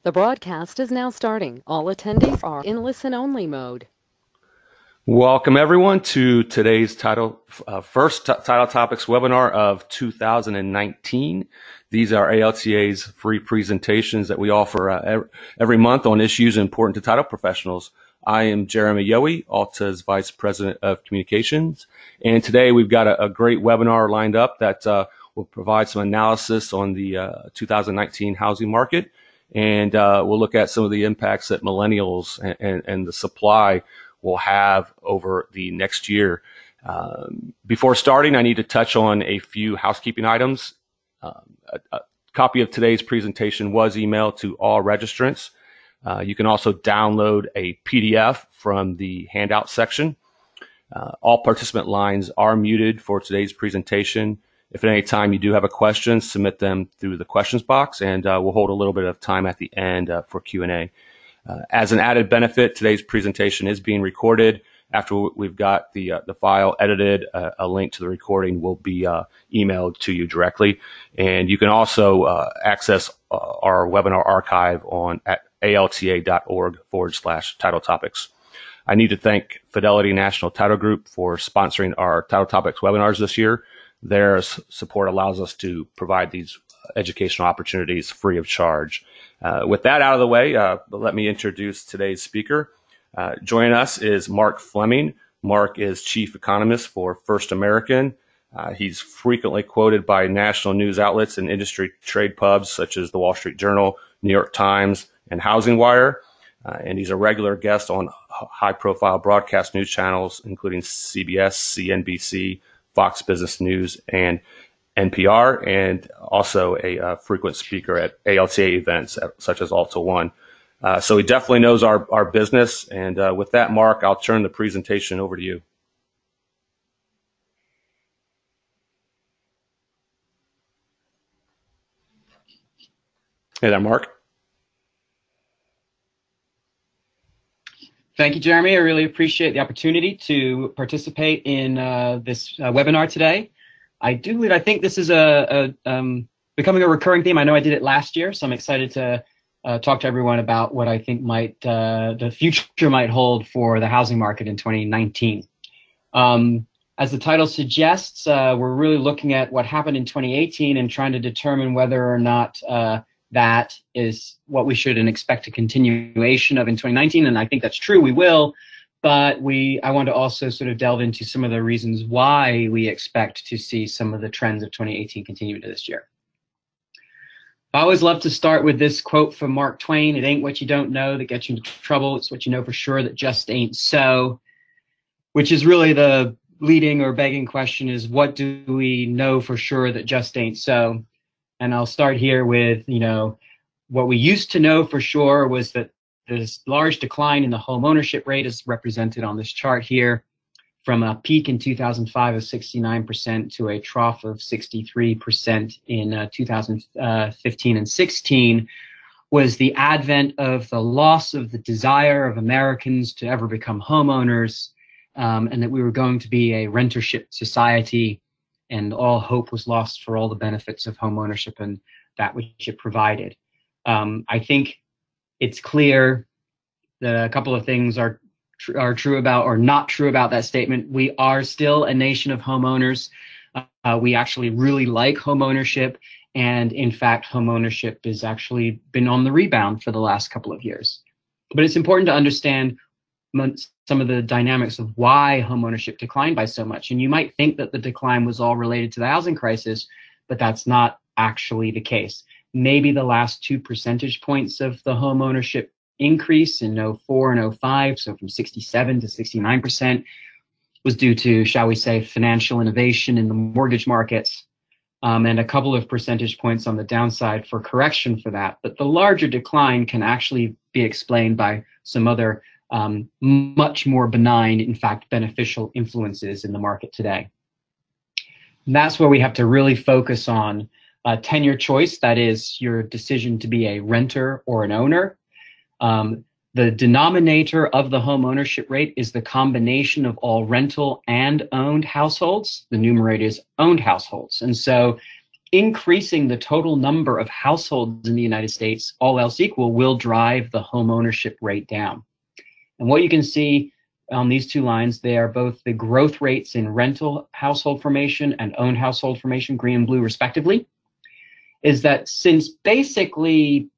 The broadcast is now starting. All attendees are in listen-only mode. Welcome everyone to today's first Title Topics webinar of 2019. These are ALTA's free presentations that we offer every month on issues important to title professionals. I am Jeremy Yohe, Alta's Vice President of Communications, and today we've got a great webinar lined up that will provide some analysis on the 2019 housing market, and we'll look at some of the impacts that millennials and the supply will have over the next year. Before starting, I need to touch on a few housekeeping items. A copy of today's presentation was emailed to all registrants. You can also download a PDF from the handout section. All participant lines are muted for today's presentation. If at any time you do have a question, submit them through the questions box, and we'll hold a little bit of time at the end for Q&A. As an added benefit, today's presentation is being recorded. After we've got the file edited, a link to the recording will be emailed to you directly. And you can also access our webinar archive at alta.org/title topics. I need to thank Fidelity National Title Group for sponsoring our Title Topics webinars this year. Their support allows us to provide these educational opportunities free of charge. With that out of the way, let me introduce today's speaker. Joining us is Mark Fleming. Mark is Chief Economist for First American. He's frequently quoted by national news outlets and industry trade pubs such as the Wall Street Journal, New York Times, and Housing Wire. And he's a regular guest on high-profile broadcast news channels, including CBS, CNBC, Fox Business News, and NPR, and also a frequent speaker at ALTA events such as Alta One. So he definitely knows our business. And with that, Mark, I'll turn the presentation over to you. Hey there, Mark. Thank you, Jeremy. I really appreciate the opportunity to participate in this webinar today. I think this is becoming a recurring theme. I know I did it last year, so I'm excited to talk to everyone about what I think the future might hold for the housing market in 2019. As the title suggests, we're really looking at what happened in 2018 and trying to determine whether or not that is what we should expect a continuation of in 2019. And I think that's true, we will. But I want to also sort of delve into some of the reasons why we expect to see some of the trends of 2018 continue into this year. I always love to start with this quote from Mark Twain: "It ain't what you don't know that gets you into trouble. It's what you know for sure that just ain't so," which is really the leading or begging question is, what do we know for sure that just ain't so? And I'll start here with, what we used to know for sure was that this large decline in the home ownership rate is represented on this chart here, from a peak in 2005 of 69% to a trough of 63% in 2015 and 16, was the advent of the loss of the desire of Americans to ever become homeowners, and that we were going to be a rentership society, and all hope was lost for all the benefits of home ownership and that which it provided. I think it's clear that a couple of things are true about or not true about that statement. We are still a nation of homeowners. We actually really like home ownership, and in fact, home ownership has actually been on the rebound for the last couple of years. But it's important to understand some of the dynamics of why homeownership declined by so much. And you might think that the decline was all related to the housing crisis, but that's not actually the case. Maybe the last 2 percentage points of the homeownership increase in 04 and 05, so from 67 to 69%, was due to, shall we say, financial innovation in the mortgage markets, and a couple of percentage points on the downside for correction for that. But the larger decline can actually be explained by some other much more benign, in fact, beneficial influences in the market today. And that's where we have to really focus on tenure choice, that is your decision to be a renter or an owner. The denominator of the home ownership rate is the combination of all rental and owned households. The numerator is owned households. And so increasing the total number of households in the United States, all else equal, will drive the home ownership rate down. And what you can see on these two lines, they are both the growth rates in rental household formation and owned household formation, green and blue respectively, is that since basically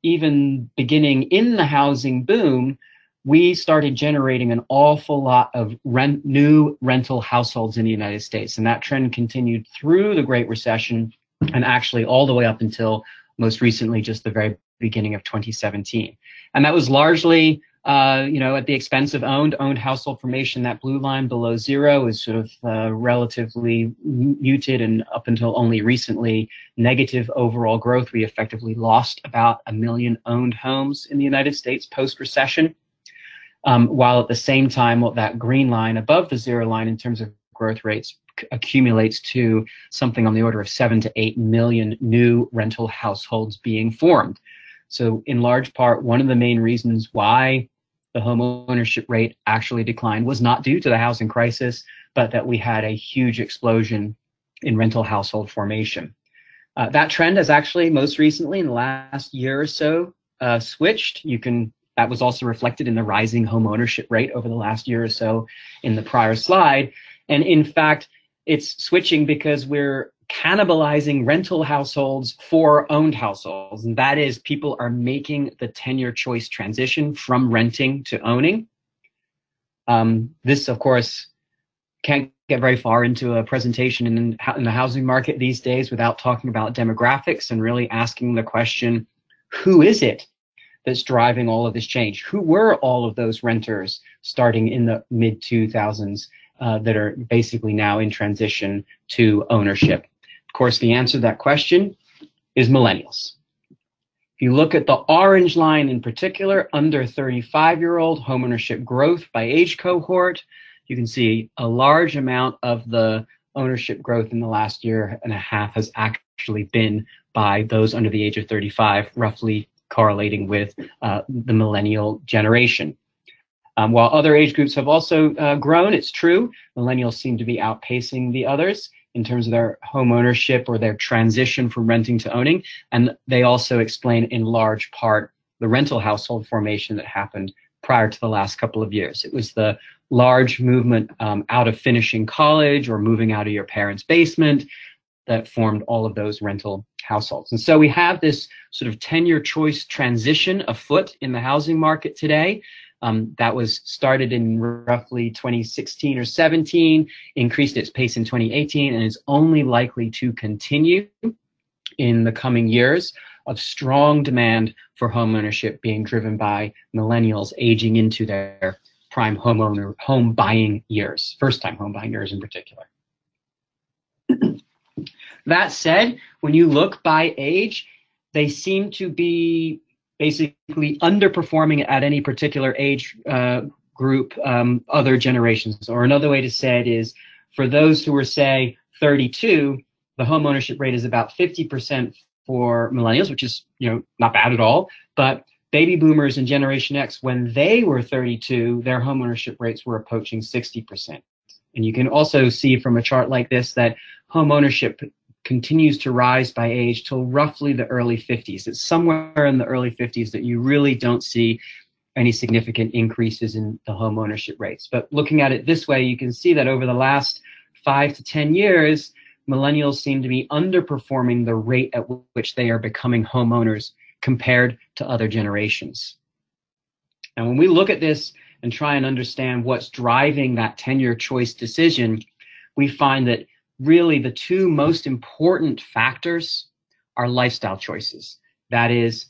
even beginning in the housing boom, we started generating an awful lot of new rental households in the United States. And that trend continued through the Great Recession and actually all the way up until most recently, just the very beginning of 2017. And that was largely at the expense of owned household formation. That blue line below zero is sort of relatively muted, and up until only recently, negative overall growth. We effectively lost about 1 million owned homes in the United States post-recession, while at the same time, that green line above the zero line in terms of growth rates accumulates to something on the order of 7 to 8 million new rental households being formed. So in large part, one of the main reasons why the home ownership rate actually declined was not due to the housing crisis, but that we had a huge explosion in rental household formation. That trend has actually most recently in the last year or so switched. That was also reflected in the rising home ownership rate over the last year or so in the prior slide. And in fact, it's switching because we're cannibalizing rental households for owned households. And that is, people are making the tenure choice transition from renting to owning. This, of course, can't get very far into a presentation in the housing market these days without talking about demographics and really asking the question, who is it that's driving all of this change? Who were all of those renters starting in the mid-2000s that are basically now in transition to ownership? Of course, the answer to that question is millennials. If you look at the orange line in particular, under 35-year-old homeownership growth by age cohort, you can see a large amount of the ownership growth in the last year and a half has actually been by those under the age of 35, roughly correlating with the millennial generation. While other age groups have also grown, it's true, millennials seem to be outpacing the others in terms of their home ownership or their transition from renting to owning. And they also explain in large part the rental household formation that happened prior to the last couple of years. It was the large movement out of finishing college or moving out of your parents' basement that formed all of those rental households. And so we have this sort of tenure choice transition afoot in the housing market today. That was started in roughly 2016 or 17, increased its pace in 2018, and is only likely to continue in the coming years of strong demand for home ownership being driven by millennials aging into their prime home buying years, first-time home buying years in particular. That said, when you look by age, they seem to be basically underperforming at any particular age group other generations. Or another way to say it is, for those who are, say, 32, the home ownership rate is about 50% for millennials, which is not bad at all. But baby boomers and Generation X, when they were 32, their home ownership rates were approaching 60%. And you can also see from a chart like this that home ownership continues to rise by age till roughly the early 50s. It's somewhere in the early 50s that you really don't see any significant increases in the home ownership rates. But looking at it this way, you can see that over the last 5 to 10 years, millennials seem to be underperforming the rate at which they are becoming homeowners compared to other generations. And when we look at this and try and understand what's driving that tenure choice decision, we find that really the two most important factors are lifestyle choices. That is,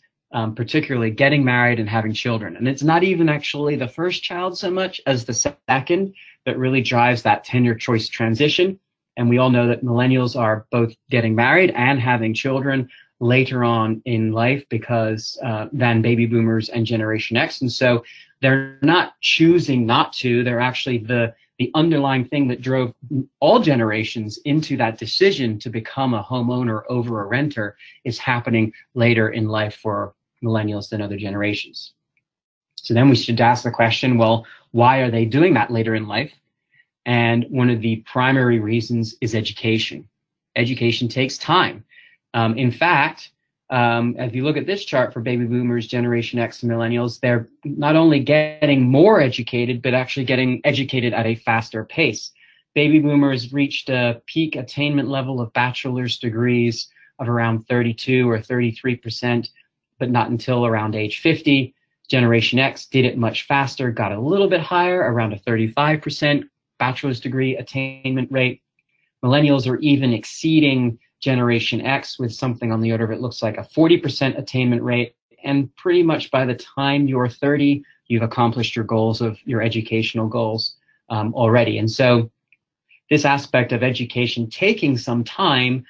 particularly getting married and having children. And it's not even actually the first child so much as the second that really drives that tenure choice transition. And we all know that millennials are both getting married and having children later on in life than baby boomers and Generation X. And so they're not choosing not to, they're actually the underlying thing that drove all generations into that decision to become a homeowner over a renter is happening later in life for millennials than other generations. So then we should ask the question, well, why are they doing that later in life? And one of the primary reasons is education. education takes time. In fact, if you look at this chart for baby boomers, Generation X, and millennials, they're not only getting more educated, but actually getting educated at a faster pace. Baby boomers reached a peak attainment level of bachelor's degrees of around 32 or 33%, but not until around age 50. Generation X did it much faster, got a little bit higher, around a 35% bachelor's degree attainment rate. Millennials are even exceeding Generation X with something on the order of, it looks like, a 40% attainment rate. And pretty much by the time you're 30, you've accomplished your goals of your educational goals already. And so this aspect of education taking some time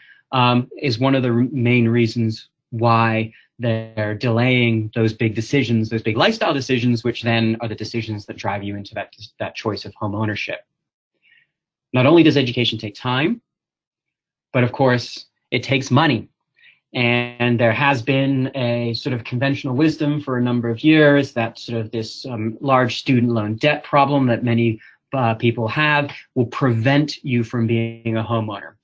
is one of the main reasons why they're delaying those big decisions, those big lifestyle decisions, which then are the decisions that drive you into that choice of home ownership. Not only does education take time, but of course, it takes money. And there has been a sort of conventional wisdom for a number of years that sort of this large student loan debt problem that many people have will prevent you from being a homeowner.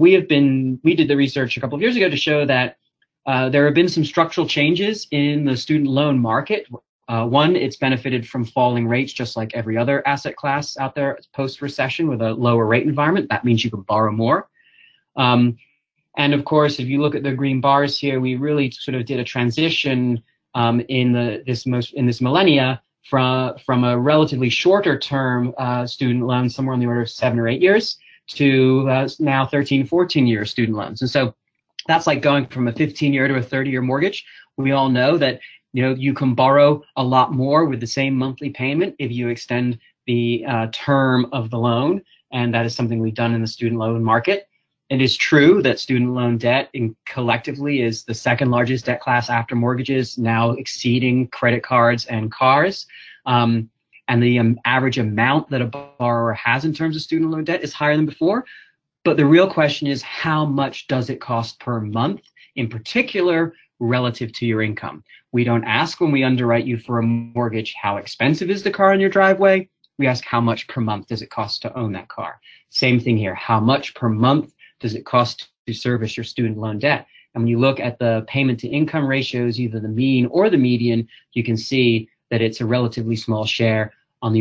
We did the research a couple of years ago to show that there have been some structural changes in the student loan market. One, it's benefited from falling rates, just like every other asset class out there post-recession with a lower rate environment. That means you can borrow more. And of course, if you look at the green bars here, we really sort of did a transition in this millennia from a relatively shorter term student loan, somewhere on the order of 7 or 8 years, to now 13, 14-year student loans. And so that's like going from a 15-year to a 30-year mortgage. We all know that you can borrow a lot more with the same monthly payment if you extend the term of the loan, and that is something we've done in the student loan market. It is true that student loan debt collectively is the second largest debt class after mortgages, now exceeding credit cards and cars. And the average amount that a borrower has in terms of student loan debt is higher than before. But the real question is, how much does it cost per month, in particular, relative to your income? We don't ask when we underwrite you for a mortgage, how expensive is the car in your driveway? We ask, how much per month does it cost to own that car? Same thing here. How much per month does it cost to service your student loan debt? And when you look at the payment to income ratios, either the mean or the median, you can see that it's a relatively small share, on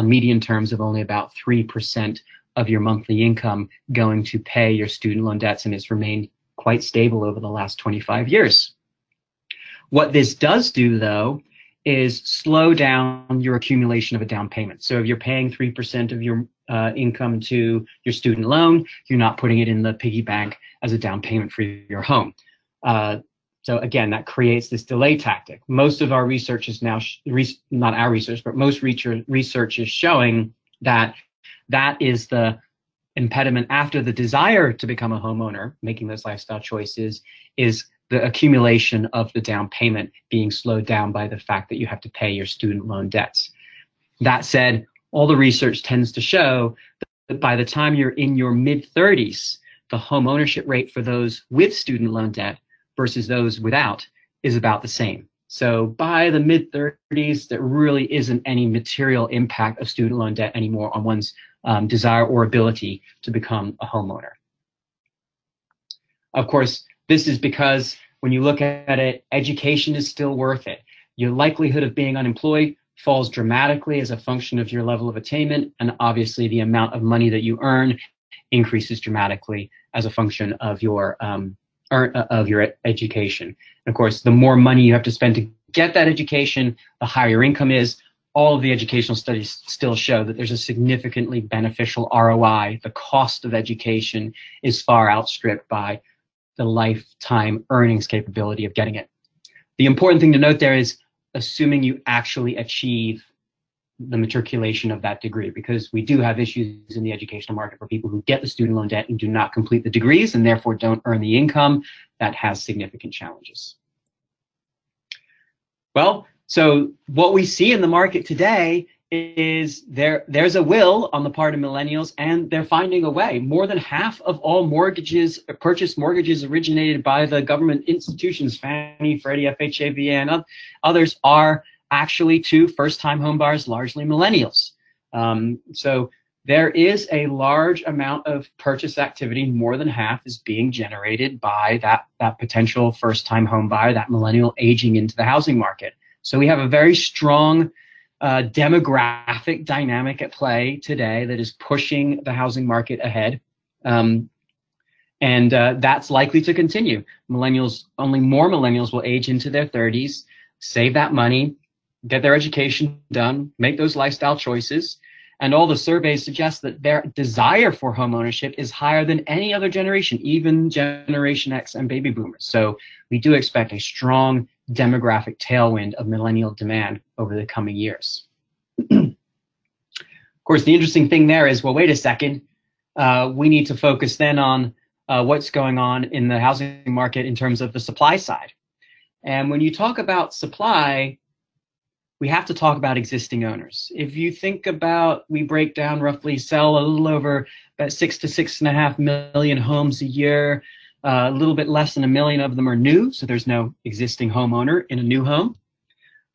median terms, of only about 3% of your monthly income going to pay your student loan debts, and it's remained quite stable over the last 25 years. What this does do, though, is slow down your accumulation of a down payment. So if you're paying 3% of your income to your student loan, you're not putting it in the piggy bank as a down payment for your home. So again, that creates this delay tactic. Most of our research is now, not our research, but most research is showing that that is the impediment after the desire to become a homeowner, making those lifestyle choices, is the accumulation of the down payment being slowed down by the fact that you have to pay your student loan debts. That said, all the research tends to show that by the time you're in your mid-30s, the home ownership rate for those with student loan debt versus those without is about the same. So by the mid-30s, there really isn't any material impact of student loan debt anymore on one's desire or ability to become a homeowner. Of course, this is because when you look at it, education is still worth it. Your likelihood of being unemployed falls dramatically as a function of your level of attainment, and obviously the amount of money that you earn increases dramatically as a function of your education. And of course, the more money you have to spend to get that education, the higher your income is. All of the educational studies still show that there's a significantly beneficial ROI. The cost of education is far outstripped by the lifetime earnings capability of getting it. The important thing to note there is assuming you actually achieve the matriculation of that degree, because we do have issues in the educational market for people who get the student loan debt and do not complete the degrees and therefore don't earn the income. That has significant challenges. Well, so what we see in the market today is there's a will on the part of millennials, and they're finding a way. More than half of all purchase mortgages originated by the government institutions, Fannie, Freddie, FHA, VA, and others, are actually to first-time homebuyers, largely millennials. So there is a large amount of purchase activity. More than half is being generated by that potential first-time home buyer, that millennial aging into the housing market. So we have a very strong demographic dynamic at play today that is pushing the housing market ahead. And that's likely to continue. Only more millennials will age into their 30s, save that money, get their education done, make those lifestyle choices. And all the surveys suggest that their desire for home ownership is higher than any other generation, even Generation X and baby boomers. So we do expect a strong demographic tailwind of millennial demand over the coming years. Of course, the interesting thing there is, well, wait a second, we need to focus then on what's going on in the housing market in terms of the supply side. And when you talk about supply, we have to talk about existing owners. If you think about, we break down roughly sell a little over about 6 to 6.5 million homes a year. A little bit less than 1 million of them are new, so there's no existing homeowner in a new home.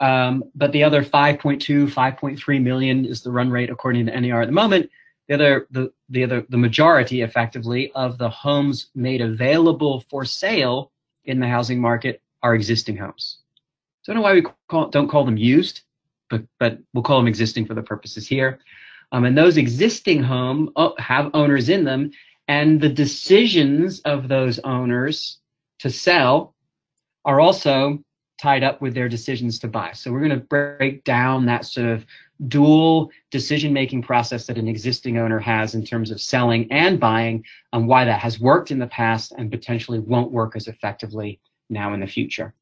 But the other 5.2, 5.3 million is the run rate according to NAR at the moment. The majority, effectively, of the homes made available for sale in the housing market are existing homes. So I don't know why we don't call them used, but we'll call them existing for the purposes here. And those existing homes have owners in them, and the decisions of those owners to sell are also tied up with their decisions to buy. So we're going to break down that sort of dual decision-making process that an existing owner has in terms of selling and buying, and why that has worked in the past and potentially won't work as effectively now in the future.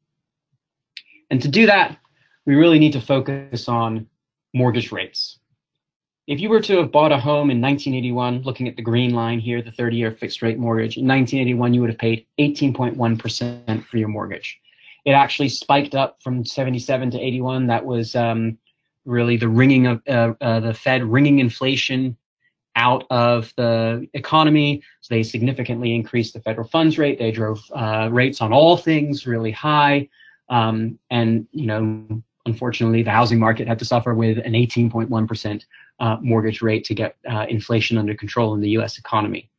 And to do that, we really need to focus on mortgage rates. If you were to have bought a home in 1981, looking at the green line here, the 30-year fixed rate mortgage, in 1981, you would have paid 18.1% for your mortgage. It actually spiked up from 77 to 81. That was really the ringing of the Fed wringing inflation out of the economy. So they significantly increased the federal funds rate. They drove rates on all things really high. And, unfortunately, the housing market had to suffer with an 18.1% mortgage rate to get inflation under control in the US economy.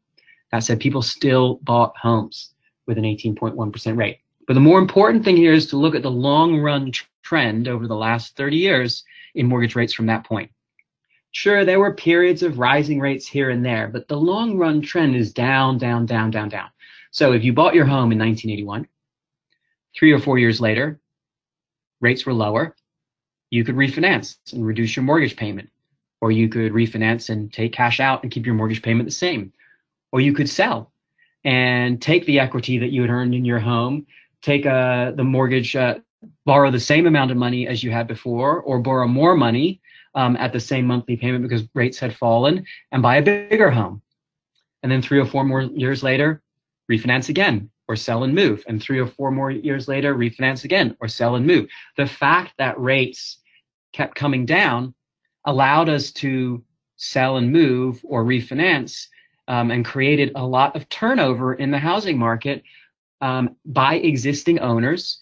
That said, people still bought homes with an 18.1% rate. But the more important thing here is to look at the long run trend over the last 30 years in mortgage rates from that point. Sure, there were periods of rising rates here and there, but the long run trend is down, down, down, down, down. So if you bought your home in 1981, 3 or 4 years later, rates were lower, you could refinance and reduce your mortgage payment. Or you could refinance and take cash out and keep your mortgage payment the same. Or you could sell and take the equity that you had earned in your home, take the mortgage, borrow the same amount of money as you had before, or borrow more money at the same monthly payment because rates had fallen, and buy a bigger home. And then 3 or 4 more years later, refinance again, or sell and move. And 3 or 4 more years later, refinance again, or sell and move. The fact that rates kept coming down allowed us to sell and move or refinance and created a lot of turnover in the housing market by existing owners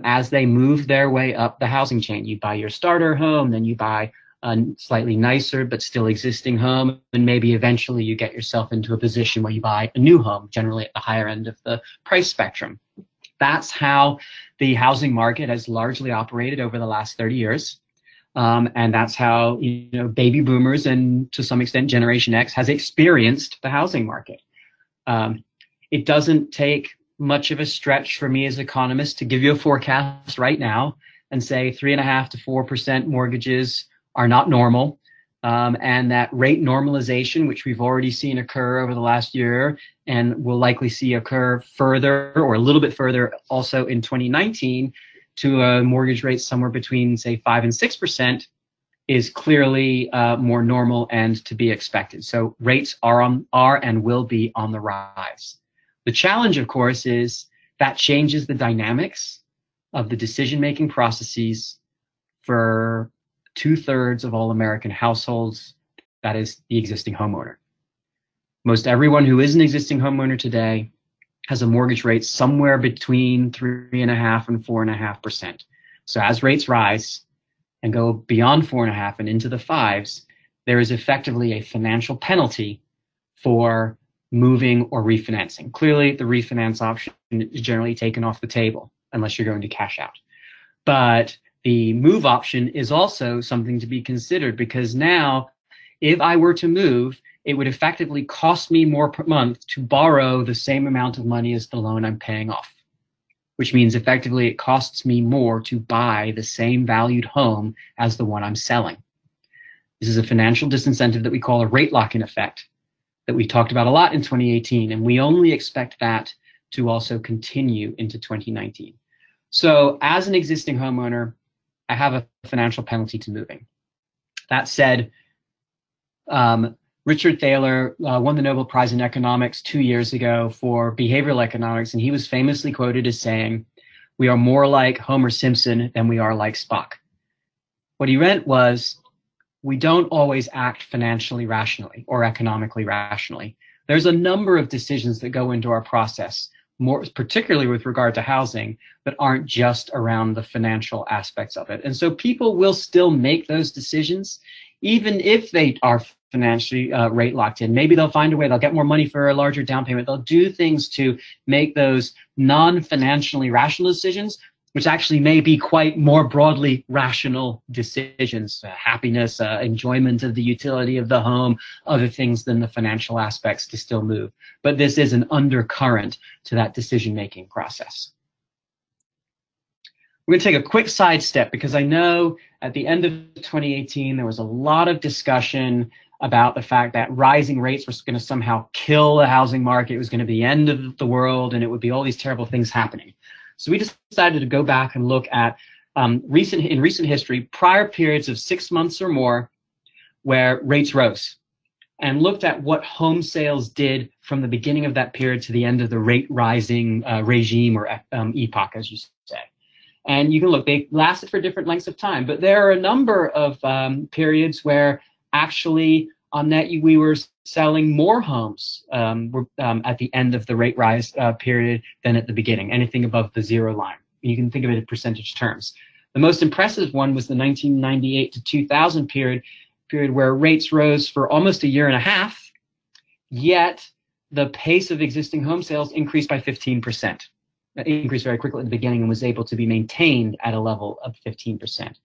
as they move their way up the housing chain. You buy your starter home, then you buy a slightly nicer but still existing home, and maybe eventually you get yourself into a position where you buy a new home, generally at the higher end of the price spectrum. That's how the housing market has largely operated over the last 30 years. And that's how baby boomers and to some extent Generation X has experienced the housing market. It doesn't take much of a stretch for me as an economist to give you a forecast right now and say 3.5% to 4% mortgages are not normal, and that rate normalization, which we've already seen occur over the last year and will likely see occur further or a little bit further also in 2019 to a mortgage rate somewhere between, say, 5 and 6%, is clearly more normal and to be expected. So rates are and will be on the rise. The challenge, of course, is that changes the dynamics of the decision-making processes for 2/3 of all American households, that is the existing homeowner. Most everyone who is an existing homeowner today has a mortgage rate somewhere between 3.5% and 4.5%. So as rates rise and go beyond 4.5% and into the 5s, there is effectively a financial penalty for moving or refinancing. Clearly, the refinance option is generally taken off the table unless you're going to cash out. But the move option is also something to be considered, because now, if I were to move, it would effectively cost me more per month to borrow the same amount of money as the loan I'm paying off, which means effectively it costs me more to buy the same valued home as the one I'm selling. This is a financial disincentive that we call a rate lock-in effect that we talked about a lot in 2018, and we only expect that to also continue into 2019. So as an existing homeowner, I have a financial penalty to moving. That said, Richard Thaler won the Nobel Prize in Economics 2 years ago for behavioral economics, and he was famously quoted as saying, "We are more like Homer Simpson than we are like Spock." What he meant was, we don't always act financially rationally or economically rationally. There's a number of decisions that go into our process, more particularly with regard to housing, that aren't just around the financial aspects of it. And so people will still make those decisions, even if they are financially rate locked in. Maybe they'll find a way, they'll get more money for a larger down payment. They'll do things to make those non-financially rational decisions, which actually may be quite more broadly rational decisions, happiness, enjoyment of the utility of the home, other things than the financial aspects to still move. But this is an undercurrent to that decision-making process. We're going to take a quick sidestep, because I know at the end of 2018, there was a lot of discussion about the fact that rising rates were going to somehow kill the housing market. It was going to be the end of the world, and it would be all these terrible things happening. So we decided to go back and look at in recent history, prior periods of 6 months or more where rates rose, and looked at what home sales did from the beginning of that period to the end of the rate rising regime, or epoch, as you say. And you can look, they lasted for different lengths of time, but there are a number of periods where actually on net we were selling more homes at the end of the rate rise period than at the beginning, anything above the zero line. You can think of it in percentage terms. The most impressive one was the 1998 to 2000 period where rates rose for almost a year and a half, yet the pace of existing home sales increased by 15%. It increased very quickly at the beginning and was able to be maintained at a level of 15%.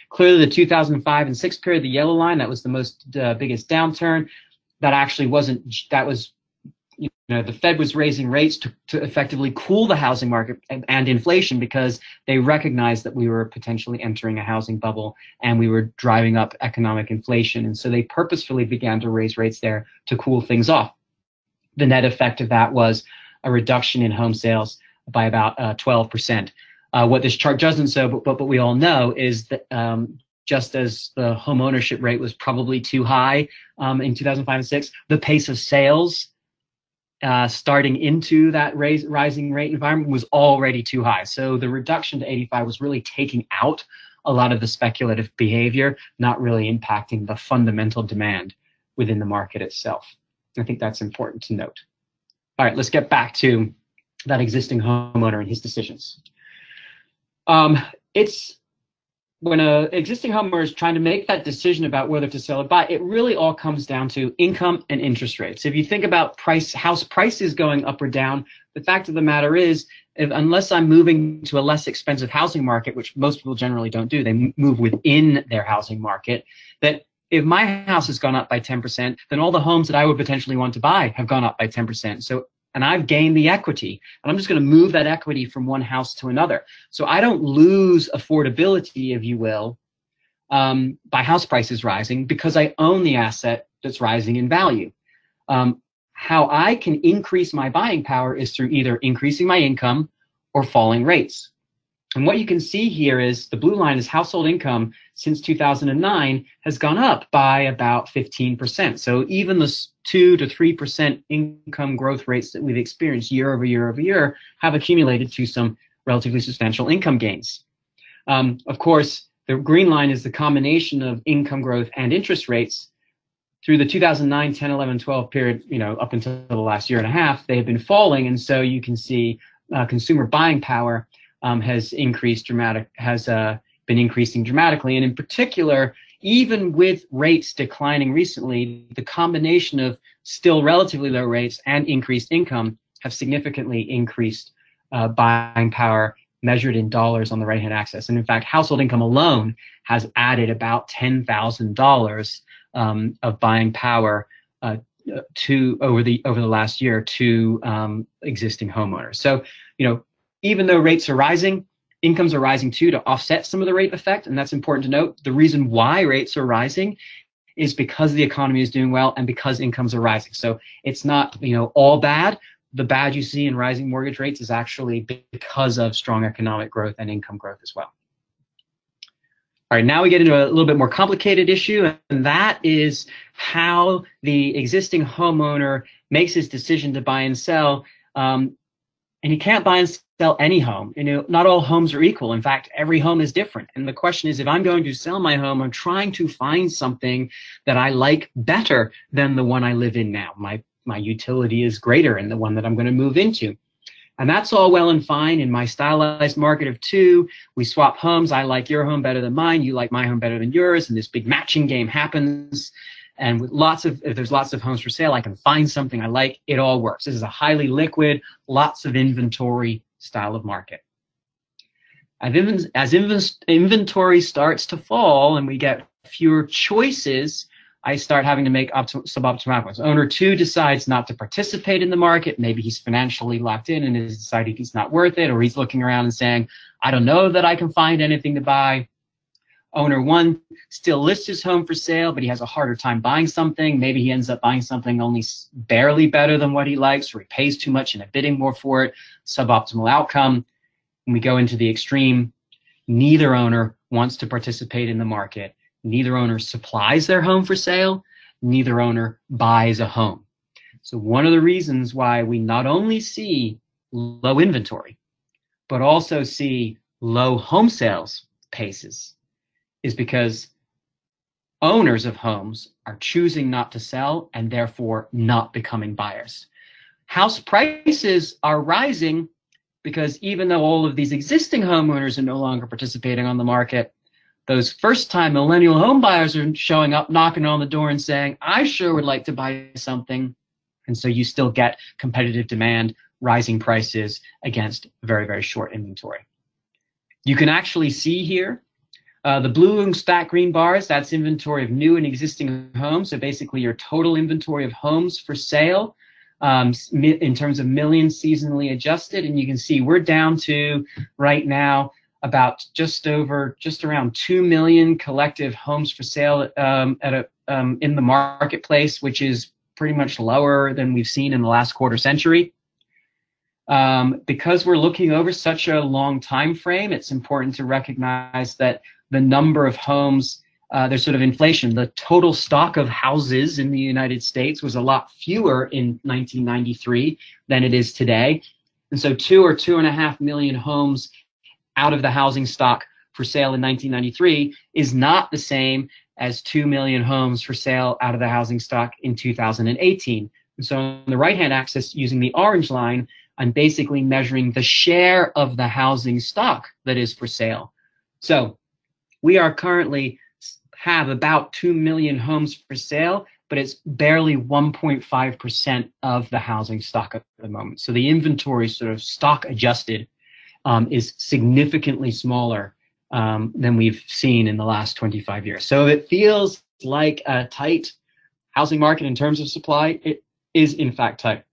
Clearly, the 2005 and 6 period, the yellow line, that was the most biggest downturn. That actually wasn't, that was, the Fed was raising rates to effectively cool the housing market and inflation, because they recognized that we were potentially entering a housing bubble and we were driving up economic inflation. And so they purposefully began to raise rates there to cool things off. The net effect of that was a reduction in home sales by about 12%. What this chart doesn't show, but we all know, is that just as the home ownership rate was probably too high in 2005 and 6, the pace of sales starting into that rising rate environment was already too high. So the reduction to 85 was really taking out a lot of the speculative behavior, not really impacting the fundamental demand within the market itself. I think that's important to note. All right, let's get back to that existing homeowner and his decisions. It's when an existing homeowner is trying to make that decision about whether to sell or buy, it really all comes down to income and interest rates. If you think about house prices going up or down, the fact of the matter is, unless I'm moving to a less expensive housing market, which most people generally don't do, they move within their housing market, that if my house has gone up by 10%, then all the homes that I would potentially want to buy have gone up by 10%. So, and I've gained the equity, and I'm just going to move that equity from one house to another. So I don't lose affordability, if you will, by house prices rising, because I own the asset that's rising in value. How I can increase my buying power is through either increasing my income or falling rates. And what you can see here is the blue line is household income since 2009 has gone up by about 15%. So even the 2 to 3% income growth rates that we've experienced year over year over year have accumulated to some relatively substantial income gains. Of course, the green line is the combination of income growth and interest rates. Through the 2009, 10, 11, 12 period, up until the last year and a half, they have been falling. And so you can see consumer buying power has been increasing dramatically. And in particular, even with rates declining recently, the combination of still relatively low rates and increased income have significantly increased buying power measured in dollars on the right-hand axis. And in fact, household income alone has added about $10,000 of buying power over the last year to existing homeowners. So, even though rates are rising, incomes are rising too to offset some of the rate effect, and that's important to note. The reason why rates are rising is because the economy is doing well and because incomes are rising. So it's not, all bad. The bad you see in rising mortgage rates is actually because of strong economic growth and income growth as well. All right, now we get into a little bit more complicated issue, and that is how the existing homeowner makes his decision to buy and sell. And he can't buy and sell any home. Not all homes are equal. In fact, every home is different. And the question is, if I'm going to sell my home, I'm trying to find something that I like better than the one I live in now. My utility is greater in the one that I'm going to move into. And that's all well and fine. In my stylized market of two, we swap homes. I like your home better than mine. You like my home better than yours. And this big matching game happens. And with if there's lots of homes for sale, I can find something I like. It all works. This is a highly liquid, lots of inventory style of market. As inventory starts to fall and we get fewer choices, I start having to make suboptimal outcomes. Owner two decides not to participate in the market. Maybe he's financially locked in and has decided he's not worth it, or he's looking around and saying, I don't know that I can find anything to buy. Owner one still lists his home for sale, but he has a harder time buying something. Maybe he ends up buying something only barely better than what he likes, or he pays too much and bidding more for it. Suboptimal outcome. When we go into the extreme, neither owner wants to participate in the market. Neither owner supplies their home for sale. Neither owner buys a home. So one of the reasons why we not only see low inventory, but also see low home sales paces is because owners of homes are choosing not to sell and therefore not becoming buyers. House prices are rising because even though all of these existing homeowners are no longer participating on the market, those first-time millennial home buyers are showing up, knocking on the door and saying, I sure would like to buy something. And so you still get competitive demand, rising prices against very, very short inventory. You can actually see here the blue and stacked green bars, that's inventory of new and existing homes. So basically your total inventory of homes for sale in terms of millions seasonally adjusted. And you can see we're down to right now about just around 2 million collective homes for sale in the marketplace, which is pretty much lower than we've seen in the last quarter century. Because we're looking over such a long time frame, it's important to recognize that the number of homes, there's sort of inflation. The total stock of houses in the United States was a lot fewer in 1993 than it is today. And so 2 or 2.5 million homes out of the housing stock for sale in 1993 is not the same as 2 million homes for sale out of the housing stock in 2018. And so on the right-hand axis, using the orange line, I'm basically measuring the share of the housing stock that is for sale. So we are currently have about 2 million homes for sale, but it's barely 1.5% of the housing stock at the moment. So the inventory sort of stock adjusted is significantly smaller than we've seen in the last 25 years. So it feels like a tight housing market in terms of supply. It is in fact tight.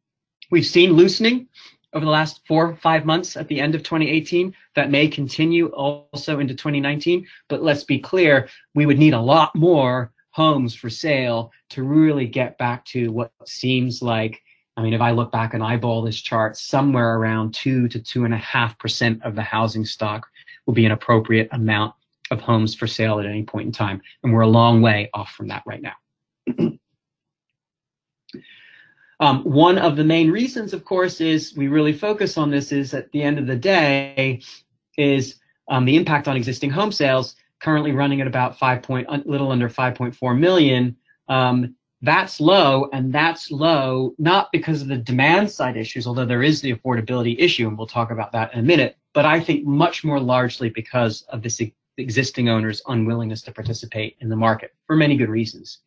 We've seen loosening over the last 4 or 5 months at the end of 2018. That may continue also into 2019. But let's be clear, we would need a lot more homes for sale to really get back to what seems like, I mean, if I look back and eyeball this chart, somewhere around 2 to 2.5% of the housing stock will be an appropriate amount of homes for sale at any point in time. And we're a long way off from that right now. One of the main reasons, of course, is we really focus on this is at the end of the day is the impact on existing home sales, currently running at about little under 5.4 million. That's low, and that's low not because of the demand side issues, although there is the affordability issue, and we'll talk about that in a minute, but I think much more largely because of this the existing owners' unwillingness to participate in the market for many good reasons.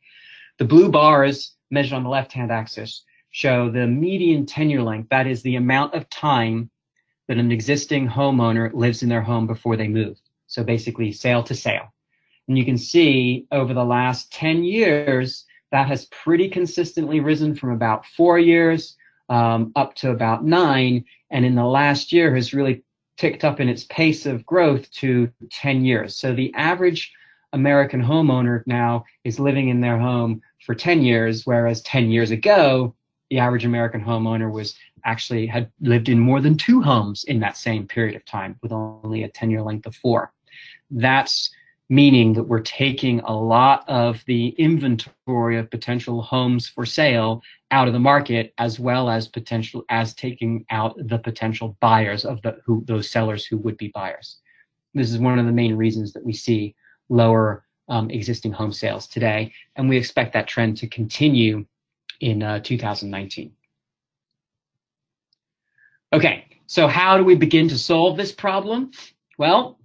The blue bars measured on the left-hand axis show the median tenure length, that is the amount of time that an existing homeowner lives in their home before they move. So basically sale to sale. And you can see over the last 10 years, that has pretty consistently risen from about 4 years up to about 9. And in the last year has really ticked up in its pace of growth to 10 years. So the average American homeowner now is living in their home for 10 years, whereas 10 years ago, the average American homeowner had lived in more than 2 homes in that same period of time with only a tenure length of 4. That's meaning that we're taking a lot of the inventory of potential homes for sale out of the market, as well as taking out the potential buyers of those sellers who would be buyers. This is one of the main reasons that we see lower existing home sales today, and we expect that trend to continue in 2019. Okay, so how do we begin to solve this problem? Well,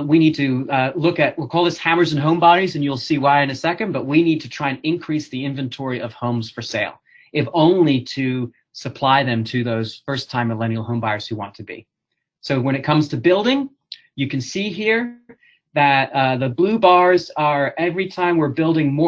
we need to we'll call this hammers and home bodies, and you'll see why in a second, but we need to try and increase the inventory of homes for sale, if only to supply them to those first-time millennial home buyers who want to be. So when it comes to building, you can see here that the blue bars are every time we're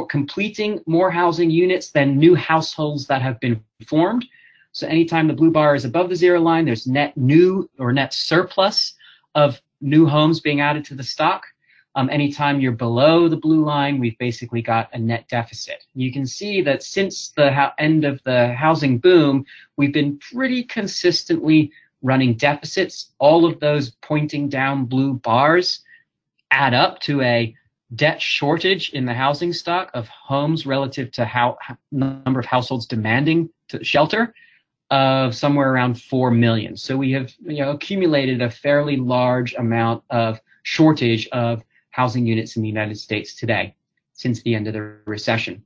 completing more housing units than new households that have been formed. So anytime the blue bar is above the 0 line, there's net new or net surplus of new homes being added to the stock. Anytime you're below the blue line, we've basically got a net deficit. You can see that since the end of the housing boom, we've been pretty consistently running deficits. All of those pointing down blue bars add up to a debt shortage in the housing stock of homes relative to number of households demanding shelter of somewhere around 4 million. So we have accumulated a fairly large amount of shortage of housing units in the United States today since the end of the recession.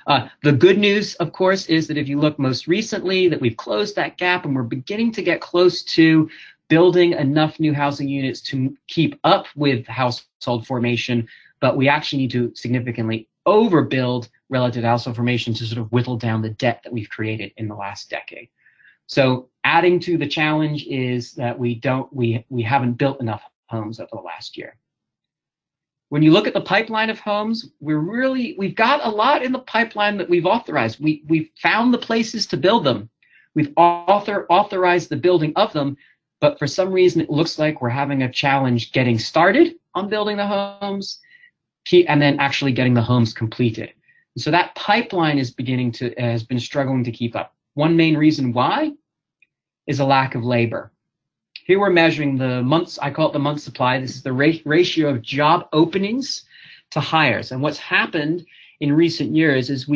The good news, of course, is that if you look most recently, that we've closed that gap and we're beginning to get close to building enough new housing units to keep up with household formation, but we actually need to significantly overbuild relative household formation to sort of whittle down the debt that we've created in the last decade. So adding to the challenge is that we haven't built enough homes over the last year. When you look at the pipeline of homes, we've got a lot in the pipeline that we've authorized. We've found the places to build them. We've authorized the building of them, but for some reason it looks like we're having a challenge getting started on building the homes and then actually getting the homes completed. And so that pipeline has been struggling to keep up. One main reason why is a lack of labor. Here we're measuring the months, I call it the month supply. This is the ratio of job openings to hires. And what's happened in recent years is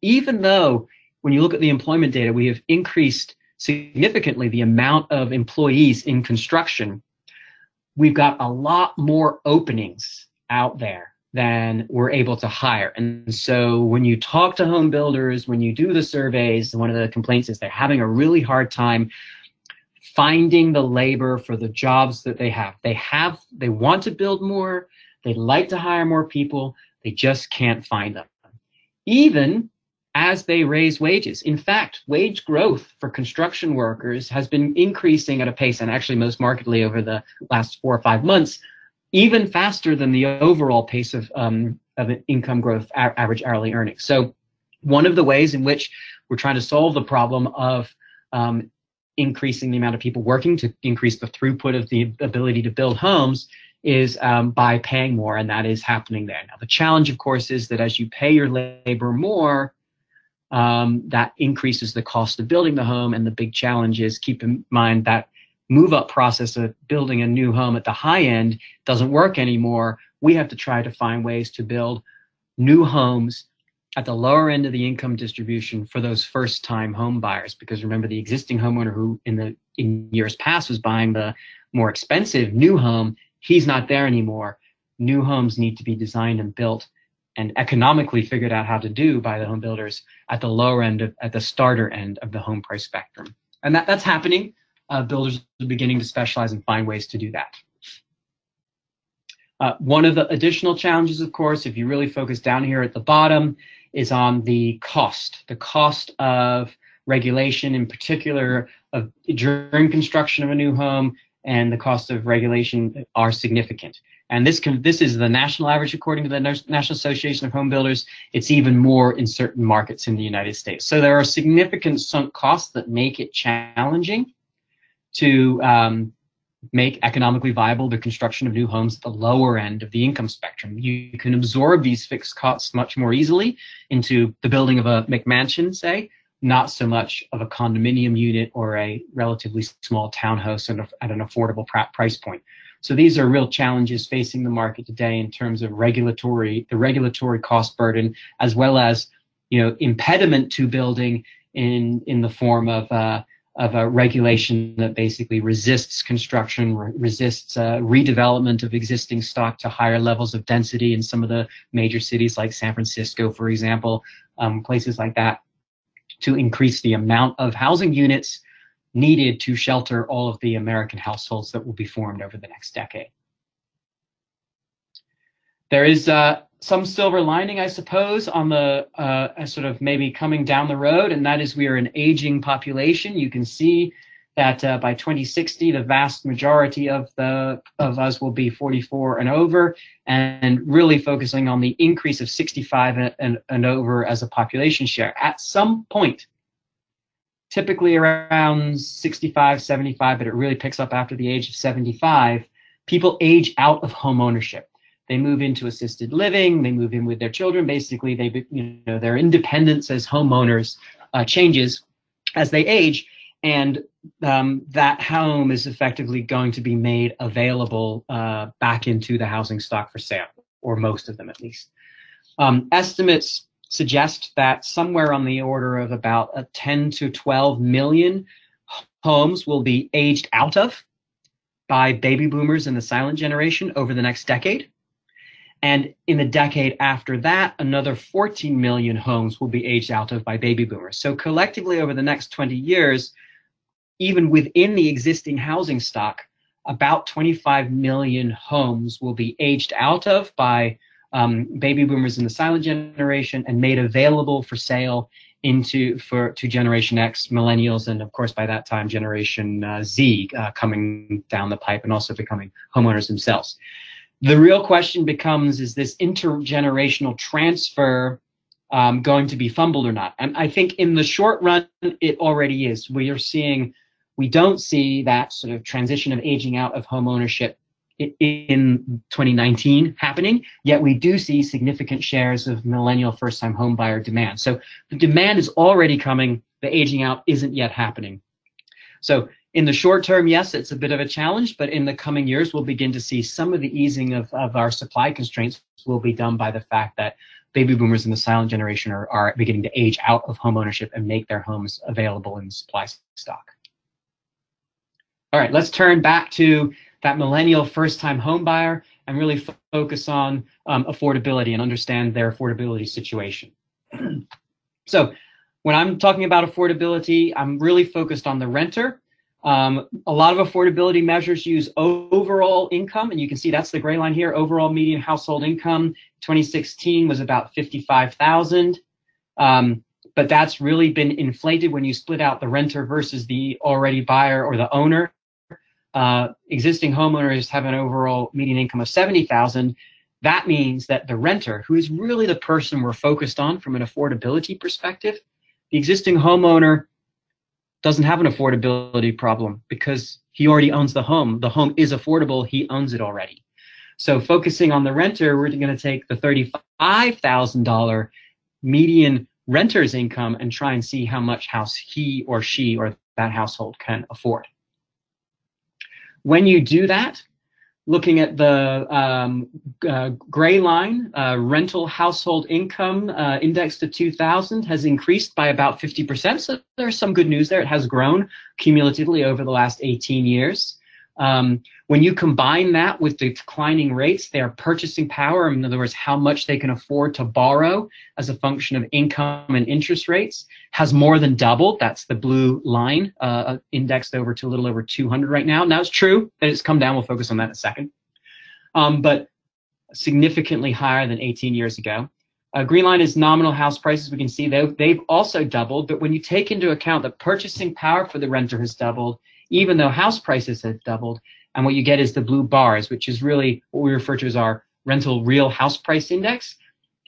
even though when you look at the employment data, we have increased significantly the amount of employees in construction, we've got a lot more openings out there than we're able to hire. And so when you talk to home builders, when you do the surveys, one of the complaints is they're having a really hard time finding the labor for the jobs that they have. They want to build more, they'd like to hire more people, they just can't find them, even as they raise wages. In fact, wage growth for construction workers has been increasing at a pace, and actually most markedly over the last 4 or 5 months, even faster than the overall pace of income growth, average hourly earnings. So one of the ways in which we're trying to solve the problem of increasing the amount of people working to increase the throughput of the ability to build homes is by paying more, and that is happening there. Now, the challenge, of course, is that as you pay your labor more, that increases the cost of building the home, and the big challenge is, keep in mind that move-up process of building a new home at the high end doesn't work anymore. We have to try to find ways to build new homes at the lower end of the income distribution for those first-time home buyers, because remember, the existing homeowner who in years past was buying the more expensive new home, he's not there anymore. New homes need to be designed and built and economically figured out how to do by the home builders at the lower end at the starter end of the home price spectrum. And that's happening. Builders are beginning to specialize and find ways to do that. One of the additional challenges, of course, if you really focus down here at the bottom, is on the cost of regulation, in particular during construction of a new home, and the cost of regulation are significant. And this is the national average according to the National Association of Home Builders. It's even more in certain markets in the United States. So there are significant sunk costs that make it challenging to make economically viable the construction of new homes at the lower end of the income spectrum. You can absorb these fixed costs much more easily into the building of a McMansion, say, not so much of a condominium unit or a relatively small townhouse at an affordable price point. So these are real challenges facing the market today in terms of the regulatory cost burden, as well as, impediment to building in the form of a regulation that basically resists construction, resists redevelopment of existing stock to higher levels of density in some of the major cities like San Francisco, for example, places like that, to increase the amount of housing units needed to shelter all of the American households that will be formed over the next decade. There is some silver lining, I suppose, on the sort of maybe coming down the road, and that is we are an aging population. You can see that by 2060, the vast majority of us will be 44 and over, and really focusing on the increase of 65 and over as a population share. At some point, typically around 65, 75, but it really picks up after the age of 75, people age out of home ownership. They move into assisted living, they move in with their children. Basically, their independence as homeowners changes as they age, and that home is effectively going to be made available back into the housing stock for sale, or most of them at least. Estimates suggest that somewhere on the order of about 10 to 12 million homes will be aged out of by baby boomers and the silent generation over the next decade. And in the decade after that, another 14 million homes will be aged out of by baby boomers. So collectively over the next 20 years, even within the existing housing stock, about 25 million homes will be aged out of by baby boomers in the silent generation and made available for sale to Generation X, Millennials, and of course by that time Generation Z coming down the pipe and also becoming homeowners themselves. The real question becomes, is this intergenerational transfer going to be fumbled or not? And I think in the short run, it already is. We don't see that sort of transition of aging out of home ownership in 2019 happening, yet we do see significant shares of millennial first-time home buyer demand. So the demand is already coming, the aging out isn't yet happening. So in the short term, yes, it's a bit of a challenge, but in the coming years, we'll begin to see some of the easing of our supply constraints will be done by the fact that baby boomers in the silent generation are beginning to age out of home ownership and make their homes available in supply stock. All right, let's turn back to that millennial first-time home buyer and really focus on affordability and understand their affordability situation. So when I'm talking about affordability, I'm really focused on the renter. A lot of affordability measures use overall income, and you can see that's the gray line here. Overall median household income 2016 was about $55,000, but that's really been inflated when you split out the renter versus the already buyer or the owner. Existing homeowners have an overall median income of $70,000. That means that the renter, who is really the person we're focused on from an affordability perspective, the existing homeowner doesn't have an affordability problem because he already owns the home. The home is affordable. He owns it already. So focusing on the renter, we're going to take the $35,000 median renter's income and try and see how much house he or she or that household can afford. When you do that, looking at the gray line, rental household income indexed to 2000 has increased by about 50%. So there's some good news there. It has grown cumulatively over the last 18 years. When you combine that with the declining rates, their purchasing power, in other words, how much they can afford to borrow as a function of income and interest rates, has more than doubled. That's the blue line, indexed over to a little over 200 right now. Now, it's true that it's come down. We'll focus on that in a second. But significantly higher than 18 years ago. Green line is nominal house prices. We can see they've also doubled, but when you take into account that purchasing power for the renter has doubled, even though house prices have doubled, and what you get is the blue bars, which is really what we refer to as our rental real house price index.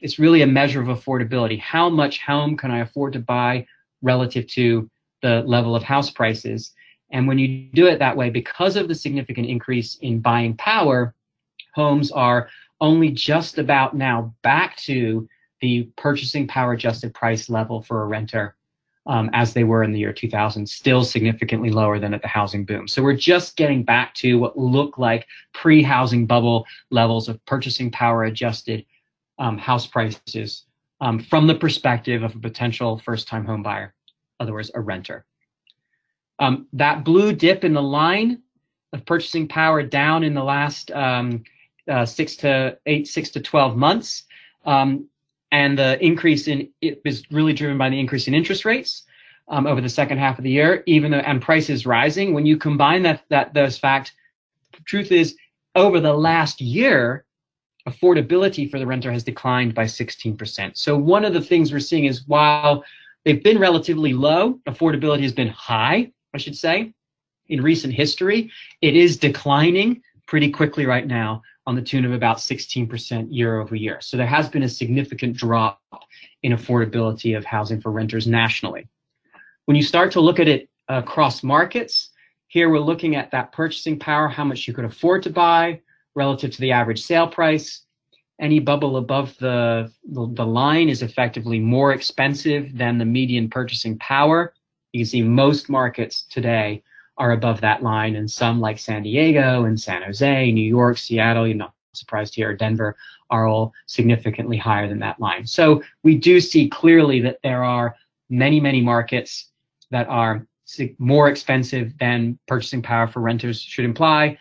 It's really a measure of affordability. How much home can I afford to buy relative to the level of house prices? And when you do it that way, because of the significant increase in buying power, homes are only just about now back to the purchasing power adjusted price level for a renter as they were in the year 2000, still significantly lower than at the housing boom. So we're just getting back to what looked like pre-housing bubble levels of purchasing power adjusted house prices from the perspective of a potential first-time home buyer, in other words, a renter. That blue dip in the line of purchasing power down in the last 6 to 12 months, and the increase in it is really driven by the increase in interest rates over the second half of the year, even though and prices rising. When you combine those facts, the truth is, over the last year, affordability for the renter has declined by 16%. So one of the things we're seeing is while they've been relatively low, affordability has been high, I should say, in recent history. It is declining pretty quickly right now on the tune of about 16% year over year. So there has been a significant drop in affordability of housing for renters nationally. When you start to look at it across markets, here we're looking at that purchasing power, how much you could afford to buy relative to the average sale price. Any bubble above the line is effectively more expensive than the median purchasing power. You can see most markets today are above that line, and some like San Diego and San Jose, New York, Seattle, you're not surprised here, Denver, are all significantly higher than that line. So we do see clearly that there are many, many markets that are more expensive than purchasing power for renters should imply,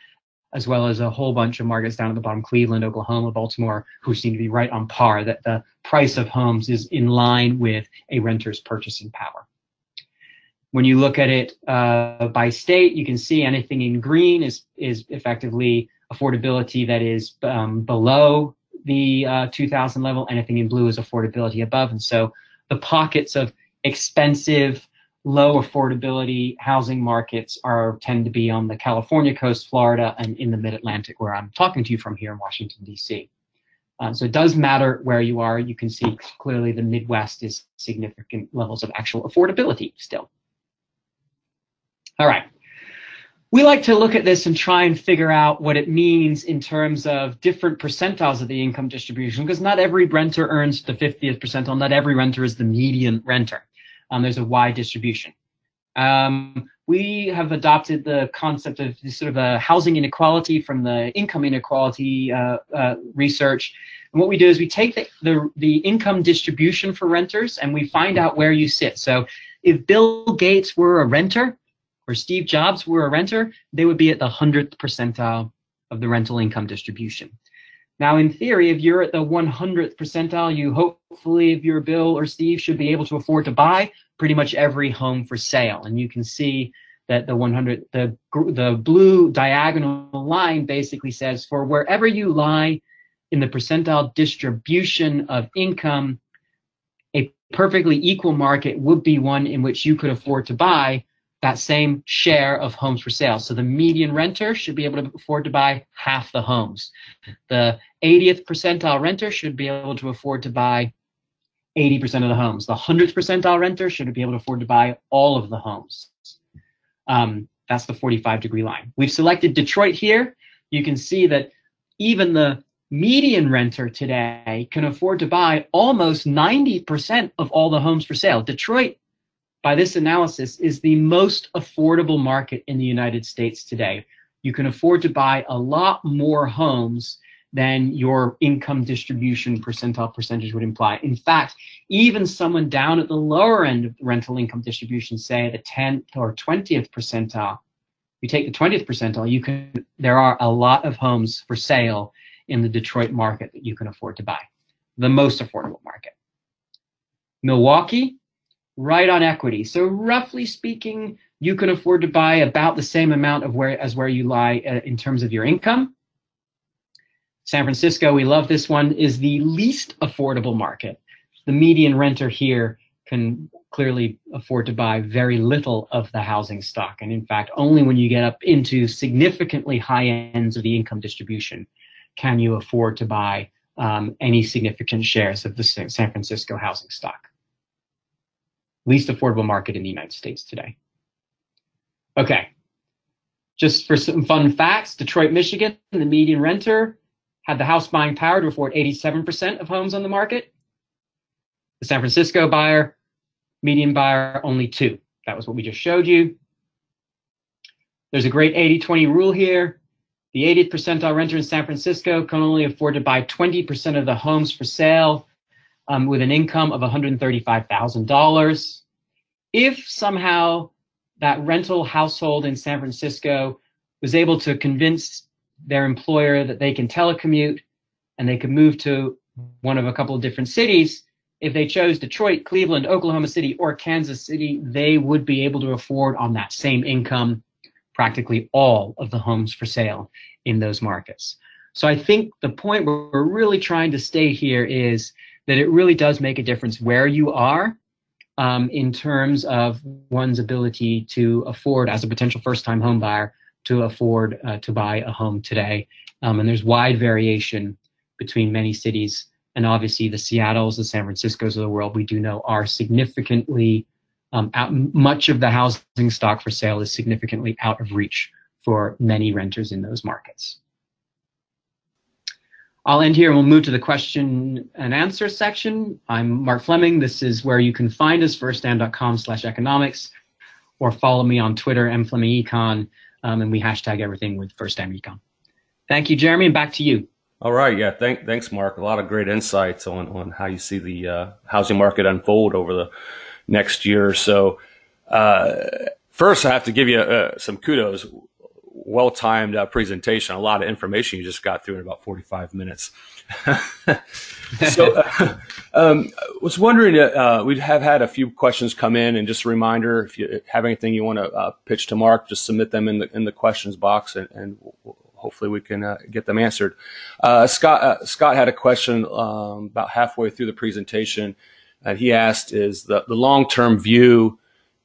as well as a whole bunch of markets down at the bottom, Cleveland, Oklahoma, Baltimore, who seem to be right on par, that the price of homes is in line with a renter's purchasing power. When you look at it by state, you can see anything in green is effectively affordability that is below the 2000 level. Anything in blue is affordability above. And so the pockets of expensive, low affordability housing markets tend to be on the California coast, Florida, and in the mid-Atlantic, where I'm talking to you from here in Washington, D.C. So it does matter where you are. You can see clearly the Midwest is significant levels of actual affordability still. All right. We like to look at this and try and figure out what it means in terms of different percentiles of the income distribution, because not every renter earns the 50th percentile. Not every renter is the median renter. There's a wide distribution. We have adopted the concept of sort of a housing inequality from the income inequality research. And what we do is we take the income distribution for renters and we find out where you sit. So if Bill Gates were a renter, or Steve Jobs were a renter, they would be at the 100th percentile of the rental income distribution. Now, in theory, if you're at the 100th percentile, you hopefully, if you're Bill or Steve, should be able to afford to buy pretty much every home for sale. And you can see that the blue diagonal line basically says for wherever you lie in the percentile distribution of income, a perfectly equal market would be one in which you could afford to buy that same share of homes for sale. So the median renter should be able to afford to buy half the homes. The 80th percentile renter should be able to afford to buy 80% of the homes. The 100th percentile renter should be able to afford to buy all of the homes. That's the 45-degree line. We've selected Detroit here. You can see that even the median renter today can afford to buy almost 90% of all the homes for sale. Detroit, by this analysis, is the most affordable market in the United States today. You can afford to buy a lot more homes than your income distribution percentile percentage would imply. In fact, even someone down at the lower end of the rental income distribution, say the 10th or 20th percentile, you take the 20th percentile, there are a lot of homes for sale in the Detroit market that you can afford to buy, the most affordable market. Milwaukee, right on equity. So roughly speaking, you can afford to buy about the same amount of where you lie in terms of your income. San Francisco, we love this one, is the least affordable market. The median renter here can clearly afford to buy very little of the housing stock. And in fact, only when you get up into significantly high ends of the income distribution can you afford to buy any significant shares of the San Francisco housing stock. Least affordable market in the United States today. Okay, just for some fun facts, Detroit, Michigan, the median renter had the house buying power to afford 87% of homes on the market. The San Francisco buyer, median buyer, only 2. That was what we just showed you. There's a great 80-20 rule here. The 80th percentile renter in San Francisco can only afford to buy 20% of the homes for sale with an income of $135,000. If somehow that rental household in San Francisco was able to convince their employer that they can telecommute and they could move to one of a couple of different cities, if they chose Detroit, Cleveland, Oklahoma City, or Kansas City, they would be able to afford on that same income practically all of the homes for sale in those markets. So I think the point we're really trying to state here is that it really does make a difference where you are in terms of one's ability to afford, as a potential first-time home buyer, to afford to buy a home today. And there's wide variation between many cities. And obviously the Seattles, the San Franciscos of the world, we do know are significantly much of the housing stock for sale is significantly out of reach for many renters in those markets. I'll end here and we'll move to the question and answer section. I'm Mark Fleming. This is where you can find us, firstam.com/economics, or follow me on Twitter, mflemingecon, and we hashtag everything with firstamecon. Thank you, Jeremy, and back to you. All right. Yeah. Thanks, Mark. A lot of great insights on how you see the housing market unfold over the next year or so. First, I have to give you some kudos. Well-timed presentation. A lot of information you just got through in about 45 minutes. So, was wondering, we have had a few questions come in, and just a reminder, if you have anything you want to pitch to Mark, just submit them in the questions box, and hopefully we can get them answered. Scott had a question about halfway through the presentation. He asked, is the long-term view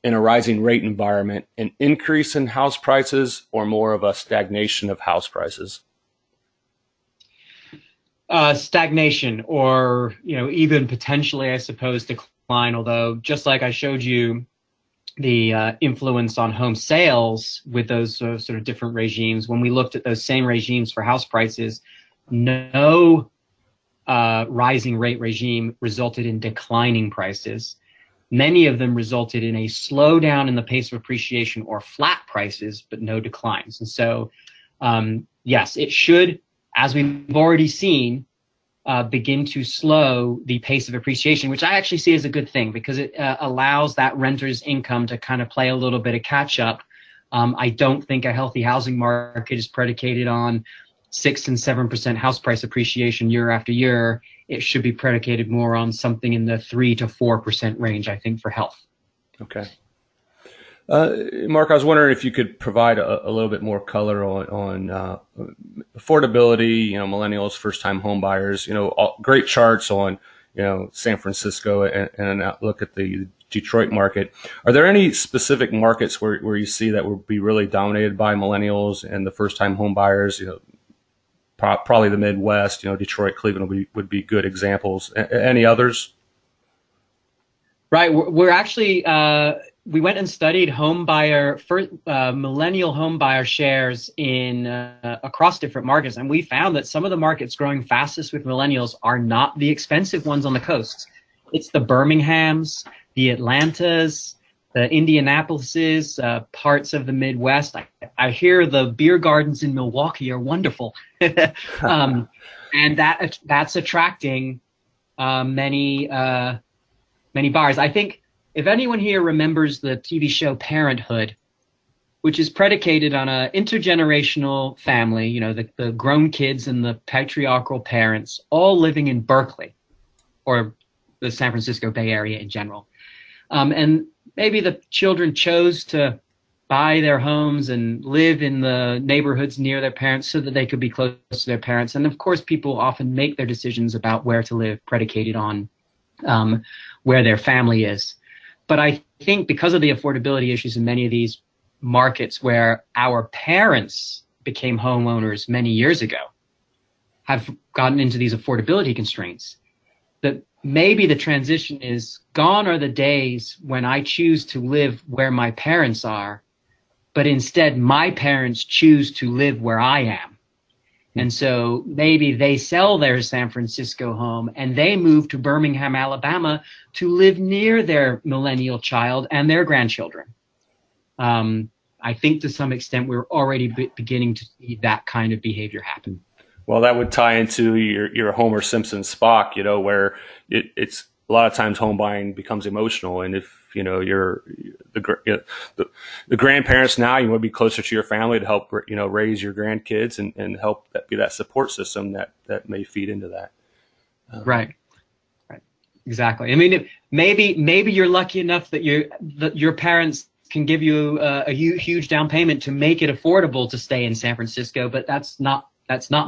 in a rising rate environment an increase in house prices or more of a stagnation of house prices? Stagnation, or even potentially, I suppose, decline. Although, just like I showed you the influence on home sales with those sort of different regimes, when we looked at those same regimes for house prices, no rising rate regime resulted in declining prices. Many of them resulted in a slowdown in the pace of appreciation or flat prices, but no declines. And so, yes, it should, as we've already seen, begin to slow the pace of appreciation, which I actually see as a good thing, because it allows that renter's income to kind of play a little bit of catch up. I don't think a healthy housing market is predicated on 6 and 7% house price appreciation year after year. It should be predicated more on something in the 3 to 4% range, I think, for health. Okay. Mark, I was wondering if you could provide a little bit more color on affordability, millennials, first-time home buyers, great charts on, San Francisco and an outlook at the Detroit market. Are there any specific markets where you see that would be really dominated by millennials and the first-time home buyers? Probably the Midwest, Detroit, Cleveland would be good examples. Any others? Right. We're actually, we went and studied millennial home buyer shares in across different markets. And we found that some of the markets growing fastest with millennials are not the expensive ones on the coast. It's the Birminghams, the Atlantas, the Indianapolises, parts of the Midwest. I hear the beer gardens in Milwaukee are wonderful. And that's attracting many buyers. I think if anyone here remembers the TV show Parenthood, which is predicated on an intergenerational family, the grown kids and the patriarchal parents all living in Berkeley or the San Francisco Bay Area in general. And maybe the children chose to buy their homes and live in the neighborhoods near their parents so that they could be close to their parents. And of course, people often make their decisions about where to live predicated on where their family is. But I think because of the affordability issues in many of these markets where our parents became homeowners many years ago, have gotten into these affordability constraints, that maybe the transition is gone are the days when I choose to live where my parents are, but instead my parents choose to live where I am. And so maybe they sell their San Francisco home and they move to Birmingham, Alabama to live near their millennial child and their grandchildren. I think to some extent we're already beginning to see that kind of behavior happen. Well, that would tie into your Homer Simpson Spock, where it's a lot of times home buying becomes emotional. And if, you're the grandparents now, you want to be closer to your family to help, raise your grandkids and help be that support system that may feed into that. Right. Exactly. I mean, maybe you're lucky enough that your parents can give you a huge down payment to make it affordable to stay in San Francisco, but that's not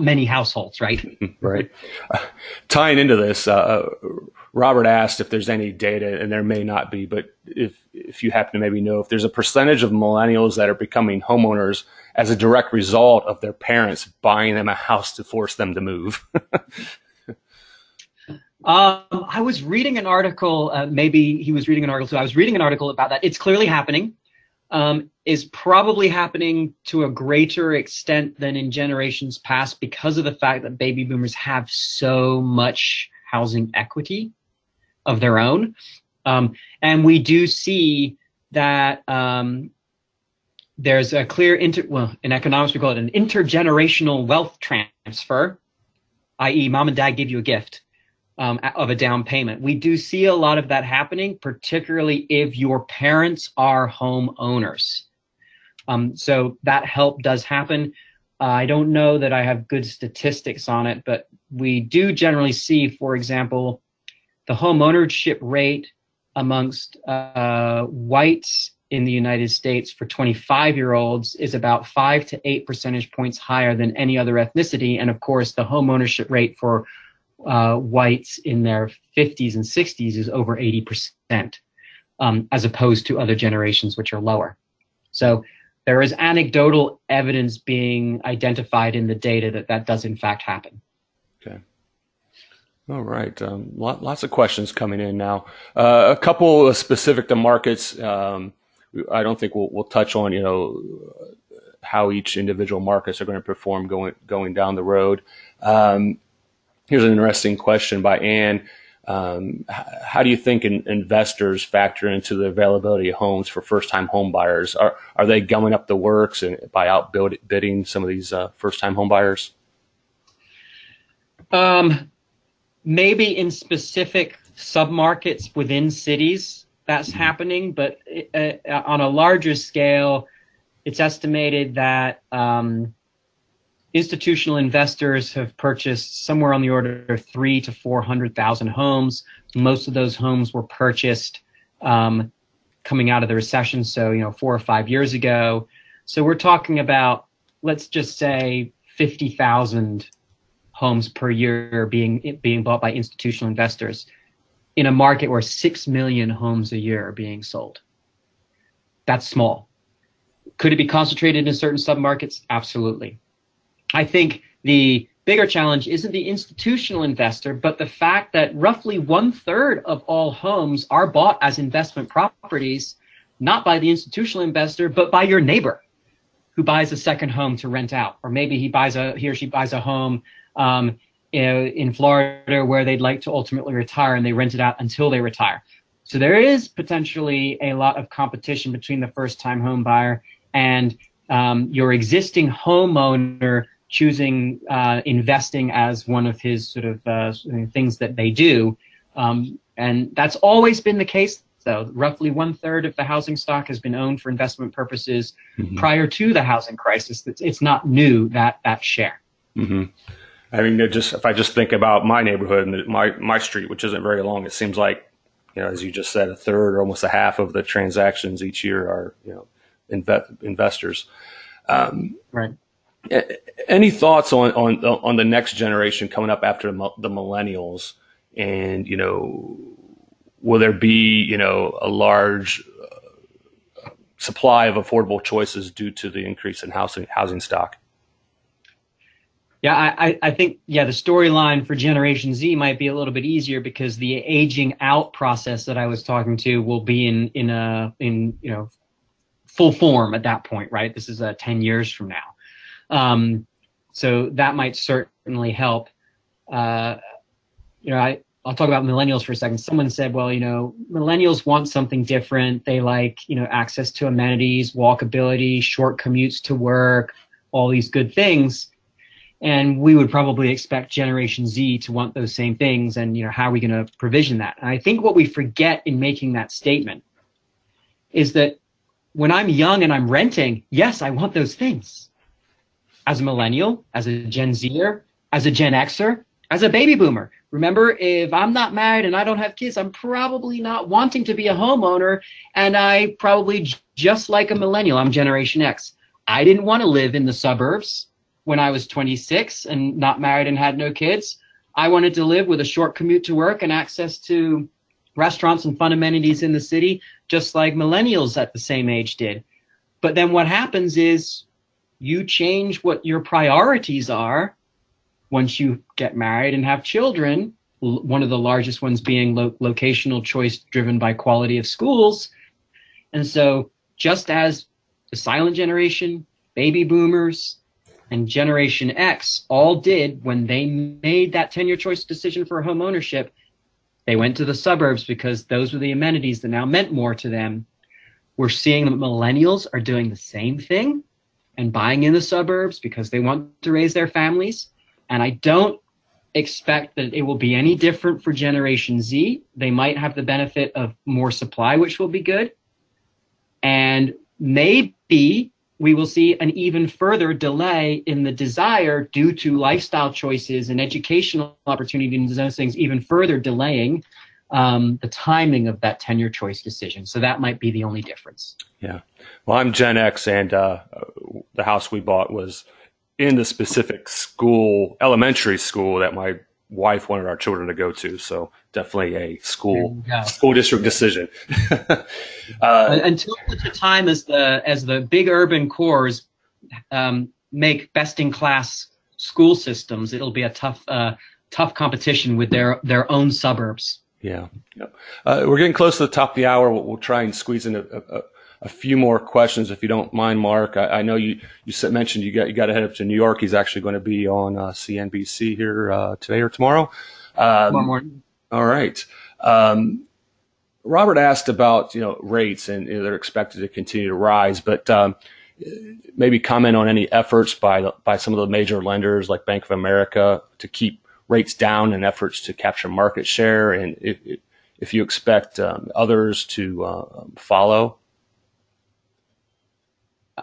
many households, right? Right. Tying into this, Robert asked if there's any data, and there may not be, but if you happen to maybe know if there's a percentage of millennials that are becoming homeowners as a direct result of their parents buying them a house to force them to move. I was reading an article, maybe he was reading an article too. I was reading an article about that. It's clearly happening. Is probably happening to a greater extent than in generations past because of the fact that baby boomers have so much housing equity of their own. And we do see that there's a clear, in economics, we call it an intergenerational wealth transfer, i.e. mom and dad give you a gift of a down payment. We do see a lot of that happening, particularly if your parents are homeowners. So that help does happen. I don't know that I have good statistics on it, but we do generally see, for example, the homeownership rate amongst whites in the United States for 25-year-olds is about 5 to 8 percentage points higher than any other ethnicity. And of course, the homeownership rate for whites in their 50s and 60s is over 80%, as opposed to other generations, which are lower. So there is anecdotal evidence being identified in the data that does in fact happen. Okay. All right. Lots of questions coming in now. A couple specific to markets. I don't think we'll touch on, how each individual markets are going to perform going down the road. Here's an interesting question by Ann. How do you think investors factor into the availability of homes for first-time home buyers? Are they gumming up the works and by outbidding some of these first-time home buyers? Maybe in specific submarkets within cities that's happening, but on a larger scale, it's estimated that institutional investors have purchased somewhere on the order of 300,000 to 400,000 homes. Most of those homes were purchased coming out of the recession, so 4 or 5 years ago. So we're talking about, let's just say, 50,000 homes per year being bought by institutional investors in a market where 6 million homes a year are being sold. That's small. Could it be concentrated in certain submarkets? Absolutely. I think the bigger challenge isn't the institutional investor, but the fact that roughly 1/3 of all homes are bought as investment properties, not by the institutional investor, but by your neighbor who buys a second home to rent out. Or maybe he or she buys a home in Florida where they'd like to ultimately retire and they rent it out until they retire. So there is potentially a lot of competition between the first-time home buyer and your existing homeowner choosing investing as one of his sort of things that they do. And that's always been the case, though. Roughly 1/3 of the housing stock has been owned for investment purposes prior to the housing crisis. It's not new, that share. Mm-hmm. I mean, if I just think about my neighborhood and my street, which isn't very long, it seems like, as you just said, 1/3 or almost a half of the transactions each year are, investors. Right. Any thoughts on the next generation coming up after the millennials? And, will there be, a large supply of affordable choices due to the increase in housing stock? Yeah, I think, the storyline for Generation Z might be a little bit easier because the aging out process that I was talking to will be in full form at that point, right? This is 10 years from now. So that might certainly help. I'll talk about millennials for a second. Someone said, well, millennials want something different. They like, access to amenities, walkability, short commutes to work, all these good things. And we would probably expect Generation Z to want those same things. And, how are we going to provision that? And I think what we forget in making that statement is that when I'm young and I'm renting, yes, I want those things. As a millennial, as a Gen Zer, as a Gen Xer, as a baby boomer. Remember, if I'm not married and I don't have kids, I'm probably not wanting to be a homeowner. And I probably, just like a millennial, I'm Generation X. I didn't want to live in the suburbs when I was 26 and not married and had no kids. I wanted to live with a short commute to work and access to restaurants and fun amenities in the city, just like millennials at the same age did. But then what happens is you change what your priorities are once you get married and have children, one of the largest ones being locational choice driven by quality of schools. And so just as the silent generation, baby boomers, and Generation X all did when they made that 10-year choice decision for home ownership, they went to the suburbs because those were the amenities that now meant more to them. We're seeing that millennials are doing the same thing and buying in the suburbs because they want to raise their families. And I don't expect that it will be any different for Generation Z. They might have the benefit of more supply, which will be good. And maybe we will see an even further delay in the desire due to lifestyle choices and educational opportunities and those things, even further delaying the timing of that 10-year choice decision. So that might be the only difference. Yeah. Well, I'm Gen X, and the house we bought was in the specific elementary school that my wife wanted our children to go to. So definitely a school district decision. Until such a time as the big urban cores make best in class school systems, it'll be a tough competition with their own suburbs. Yeah. We're getting close to the top of the hour. We'll try and squeeze in a few more questions, if you don't mind, Mark. I know you mentioned you got to head up to New York. He's actually going to be on CNBC here today or tomorrow. Tomorrow morning. All right. Robert asked about rates, and they're expected to continue to rise, but maybe comment on any efforts by some of the major lenders like Bank of America to keep rates down in efforts to capture market share, and if you expect others to follow.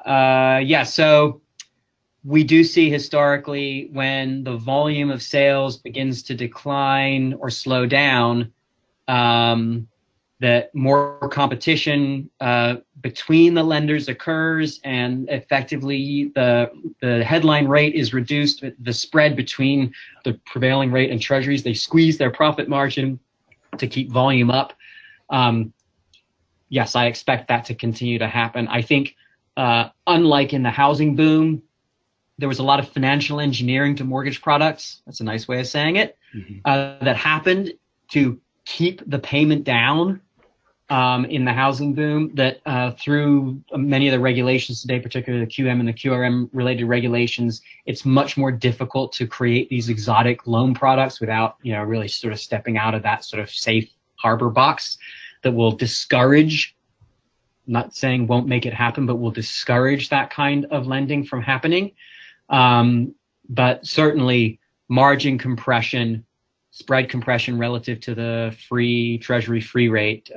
So we do see historically when the volume of sales begins to decline or slow down, that more competition between the lenders occurs, and effectively the headline rate is reduced. The spread between the prevailing rate and treasuries, they squeeze their profit margin to keep volume up. Yes, I expect that to continue to happen. I think unlike in the housing boom, there was a lot of financial engineering to mortgage products. That's a nice way of saying it. Mm-hmm. That happened to keep the payment down in the housing boom, that through many of the regulations today, particularly the QM and the QRM related regulations, it's much more difficult to create these exotic loan products without, really sort of stepping out of that sort of safe harbor box that will discourage, not saying won't make it happen, but will discourage that kind of lending from happening. But certainly margin compression, spread compression relative to the free treasury free rate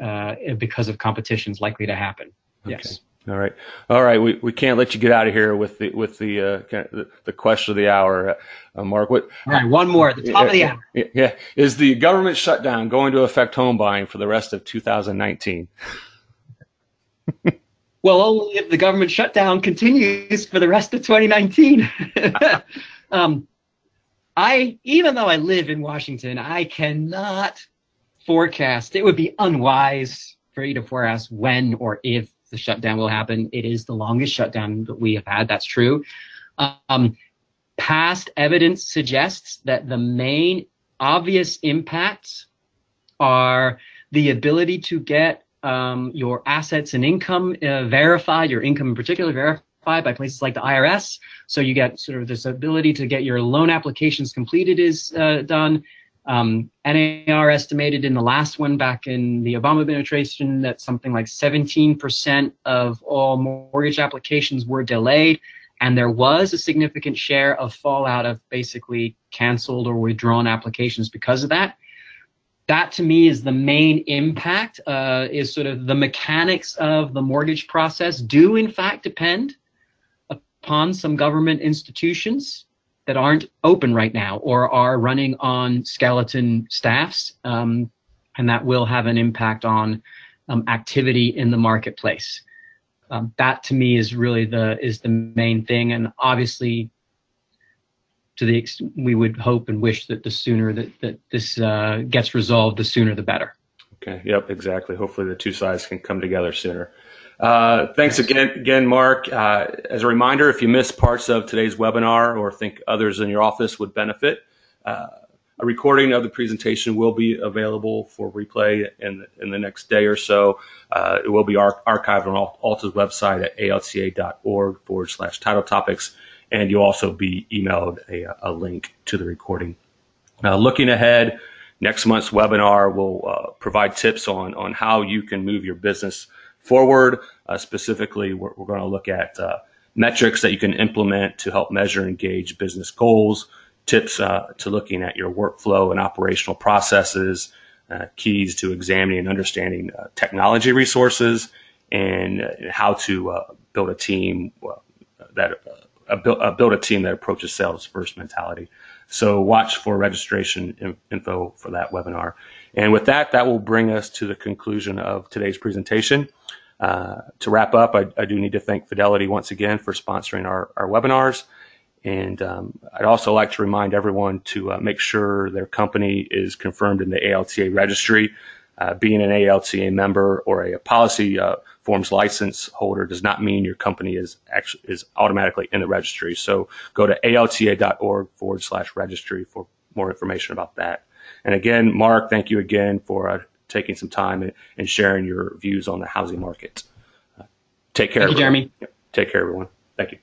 because of competition is likely to happen. Okay. Yes. All right. We can't let you get out of here with the question of the hour, Mark. All right, one more at the top of the hour. Yeah. Is the government shutdown going to affect home buying for the rest of 2019? Well, only if the government shutdown continues for the rest of 2019. Even though I live in Washington, I cannot forecast. It would be unwise for you to forecast when or if the shutdown will happen. It is the longest shutdown that we have had. That's true. Past evidence suggests that the main obvious impacts are the ability to get your assets and income verified, your income in particular verified by places like the IRS. So you get sort of this ability to get your loan applications completed is done. NAR estimated in the last one back in the Obama administration that something like 17% of all mortgage applications were delayed. And there was a significant share of fallout of basically canceled or withdrawn applications because of that. That to me is the main impact, is sort of the mechanics of the mortgage process do in fact depend upon some government institutions that aren't open right now or are running on skeleton staffs. And that will have an impact on activity in the marketplace. That to me is really the main thing. And obviously, we would hope and wish that the sooner that this gets resolved, the sooner the better. Okay. Yep. Exactly. Hopefully the two sides can come together sooner. Thanks again, Mark. As a reminder, if you missed parts of today's webinar or think others in your office would benefit, a recording of the presentation will be available for replay in the next day or so. It will be archived on Alta's website at alta.org/title topics. And you'll also be emailed a link to the recording. Looking ahead, next month's webinar will provide tips on how you can move your business forward. Specifically, we're going to look at metrics that you can implement to help measure and gauge business goals, tips to looking at your workflow and operational processes, keys to examining and understanding technology resources, and how to build a team build a team that approaches sales first mentality. So watch for registration info for that webinar. And with that will bring us to the conclusion of today's presentation. To wrap up, I do need to thank Fidelity once again for sponsoring our webinars. And I'd also like to remind everyone to make sure their company is confirmed in the ALTA registry. Being an ALTA member or a policy forms license holder does not mean your company is automatically in the registry. So go to alta.org/registry for more information about that. And again, Mark, thank you again for taking some time and sharing your views on the housing market. Take care. Thank you, Jeremy. Take care, everyone. Thank you.